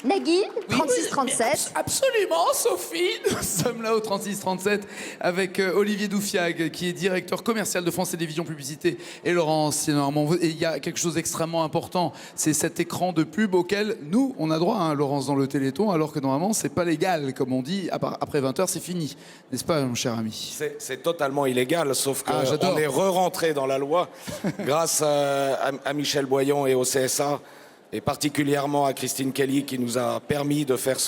Nagui, Oui, 36-37. Absolument, Sophie. Nous sommes là au 36-37 avec Olivier Doufiag, qui est directeur commercial de France Télévisions Publicité, et Laurence. Et il y a quelque chose d'extrêmement important, c'est cet écran de pub auquel nous, on a droit, hein, Laurence, dans le Téléthon, alors que normalement, c'est pas légal, comme on dit. Après 20h, c'est fini. N'est-ce pas, mon cher ami? C'est totalement illégal, sauf j'adore. qu'on est re-rentré dans la loi grâce à Michel Boyon et au CSA, et particulièrement à Christine Kelly, qui nous a permis de faire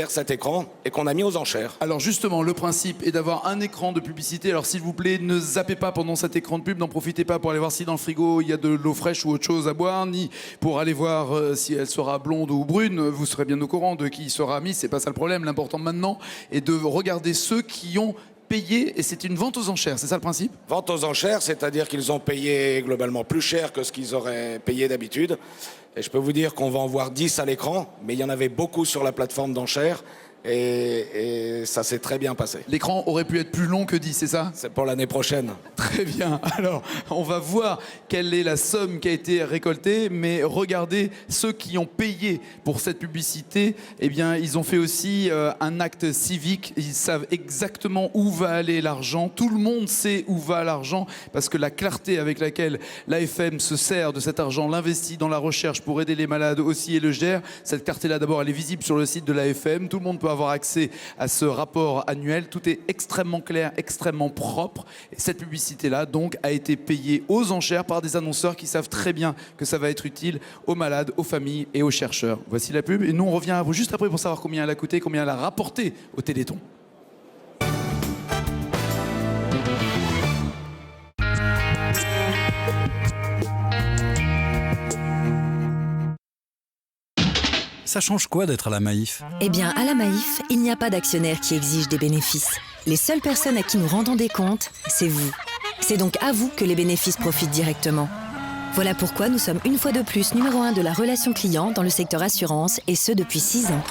cet écran et qu'on a mis aux enchères. Alors justement, le principe est d'avoir un écran de publicité. Alors s'il vous plaît, ne zappez pas pendant cet écran de pub, n'en profitez pas pour aller voir si dans le frigo il y a de l'eau fraîche ou autre chose à boire, ni pour aller voir si elle sera blonde ou brune. Vous serez bien au courant de qui sera mis, c'est pas ça le problème. L'important maintenant est de regarder ceux qui ont payé, et c'est une vente aux enchères, c'est ça le principe? Vente aux enchères, c'est-à-dire qu'ils ont payé globalement plus cher que ce qu'ils auraient payé d'habitude. Et je peux vous dire qu'on va en voir 10 à l'écran, mais il y en avait beaucoup sur la plateforme d'enchères. Et ça s'est très bien passé. L'écran aurait pu être plus long que 10, c'est ça? C'est pour l'année prochaine. Très bien. Alors, on va voir quelle est la somme qui a été récoltée, mais regardez, ceux qui ont payé pour cette publicité, eh bien, ils ont fait aussi un acte civique. Ils savent exactement où va aller l'argent. Tout le monde sait où va l'argent, parce que la clarté avec laquelle l'AFM se sert de cet argent, l'investit dans la recherche pour aider les malades aussi et le gère. Cette clarté-là, d'abord, elle est visible sur le site de l'AFM. Tout le monde peut avoir accès à ce rapport annuel. Tout est extrêmement clair, extrêmement propre. Et cette publicité-là, donc, a été payée aux enchères par des annonceurs qui savent très bien que ça va être utile aux malades, aux familles et aux chercheurs. Voici la pub. Et nous, on revient à vous juste après pour savoir combien elle a coûté, combien elle a rapporté au Téléthon. Ça change quoi d'être à la Maïf? Eh bien, à la Maïf, il n'y a pas d'actionnaire qui exige des bénéfices. Les seules personnes à qui nous rendons des comptes, c'est vous. C'est donc à vous que les bénéfices profitent directement. Voilà pourquoi nous sommes une fois de plus numéro 1 de la relation client dans le secteur assurance, et ce depuis 6 ans.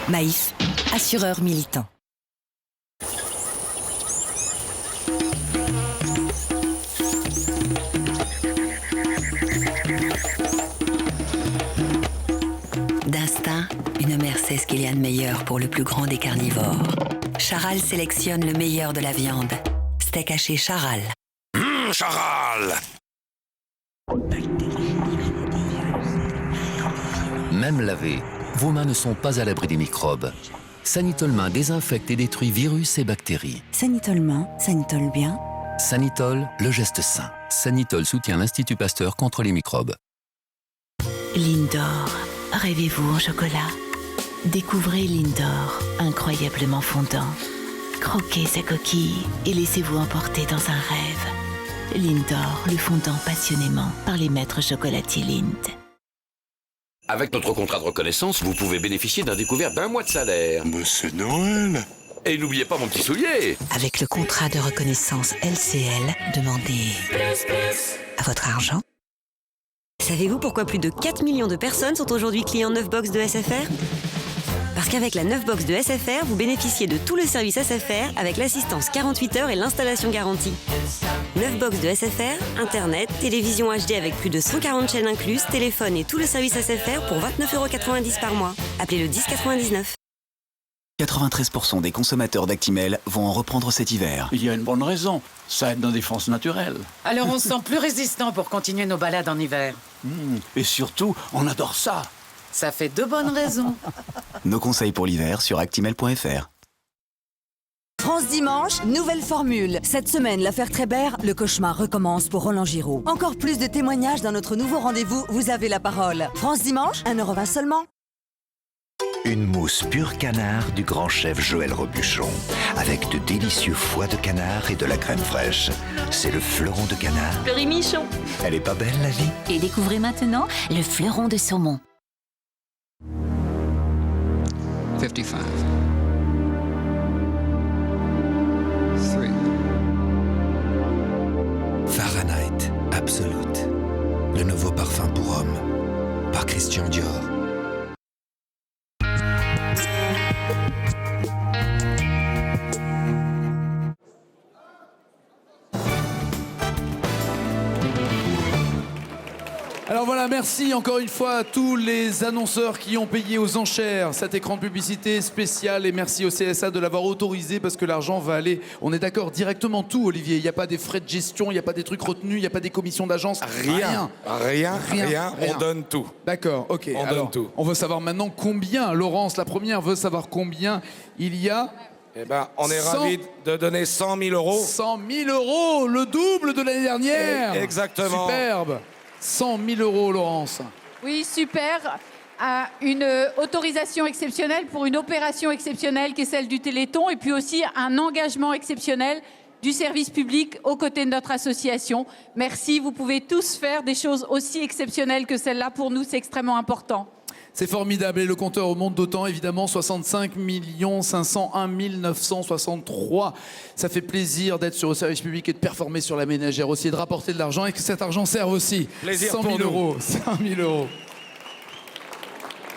Maïf, assureur militant. D'instinct, une mère sait ce qu'il y a de meilleur pour le plus grand des carnivores. Charal sélectionne le meilleur de la viande. Steak haché Charal. Charal! Même lavées, vos mains ne sont pas à l'abri des microbes. Sanitol Main désinfecte et détruit virus et bactéries. Sanitol Main, Sanitol bien. Sanitol, le geste sain. Sanitol soutient l'Institut Pasteur contre les microbes. Lindor, rêvez-vous en chocolat? Découvrez Lindor, incroyablement fondant. Croquez sa coquille et laissez-vous emporter dans un rêve. Lindor, le fondant passionnément par les maîtres chocolatiers Lind. Avec notre contrat de reconnaissance, vous pouvez bénéficier d'un découvert d'1 mois de salaire. Mais c'est Noël! Et n'oubliez pas mon petit soulier. Avec le contrat de reconnaissance LCL, demandez à votre argent. Savez-vous pourquoi plus de 4 millions de personnes sont aujourd'hui clients 9 box de SFR? Parce qu'avec la 9 box de SFR, vous bénéficiez de tout le service SFR avec l'assistance 48 heures et l'installation garantie. 9 box de SFR, Internet, télévision HD avec plus de 140 chaînes incluses, téléphone et tout le service SFR pour 29,90 € par mois. Appelez le 1099. 93% des consommateurs d'Actimel vont en reprendre cet hiver. Il y a une bonne raison, ça aide nos défenses naturelles. Alors on se sent plus résistant pour continuer nos balades en hiver. Et surtout, on adore ça. Ça fait 2 bonnes raisons. Nos conseils pour l'hiver sur actimel.fr. France Dimanche, nouvelle formule. Cette semaine, l'affaire Trébert, le cauchemar recommence pour Roland Giraud. Encore plus de témoignages dans notre nouveau rendez-vous Vous avez la parole. France Dimanche, 1,20 € seulement. Une mousse pure canard du grand chef Joël Robuchon, avec de délicieux foies de canard et de la crème fraîche. C'est le fleuron de canard. Fleury-Michon. Elle est pas belle, la vie? Et découvrez maintenant le fleuron de saumon. 55. 3. Fahrenheit Absolute. Le nouveau parfum pour homme. Par Christian Dior. Alors voilà, merci. merci encore une fois à tous les annonceurs qui ont payé aux enchères cet écran de publicité spécial et merci au CSA de l'avoir autorisé parce que l'argent va aller, on est d'accord, directement tout, Olivier. Il n'y a pas des frais de gestion, il n'y a pas des trucs retenus, il n'y a pas des commissions d'agence. Rien. On donne tout. D'accord, ok. On donne tout. On veut savoir maintenant combien, Laurence, la première, veut savoir combien il y a. Eh ben, on est ravis de donner 100 000 euros. 100 000 euros, le double de l'année dernière. Exactement. Superbe. 100 000 euros, Laurence. Oui, super. Une autorisation exceptionnelle pour une opération exceptionnelle qui est celle du Téléthon et puis aussi un engagement exceptionnel du service public aux côtés de notre association. Merci, vous pouvez tous faire des choses aussi exceptionnelles que celle-là. Pour nous, c'est extrêmement important. C'est formidable et le compteur remonte d'autant évidemment 65 501 963. Ça fait plaisir d'être sur le service public et de performer sur la ménagère aussi et de rapporter de l'argent et que cet argent serve aussi. Plaisir 100 000 pour nous. euros. 100 000 euros.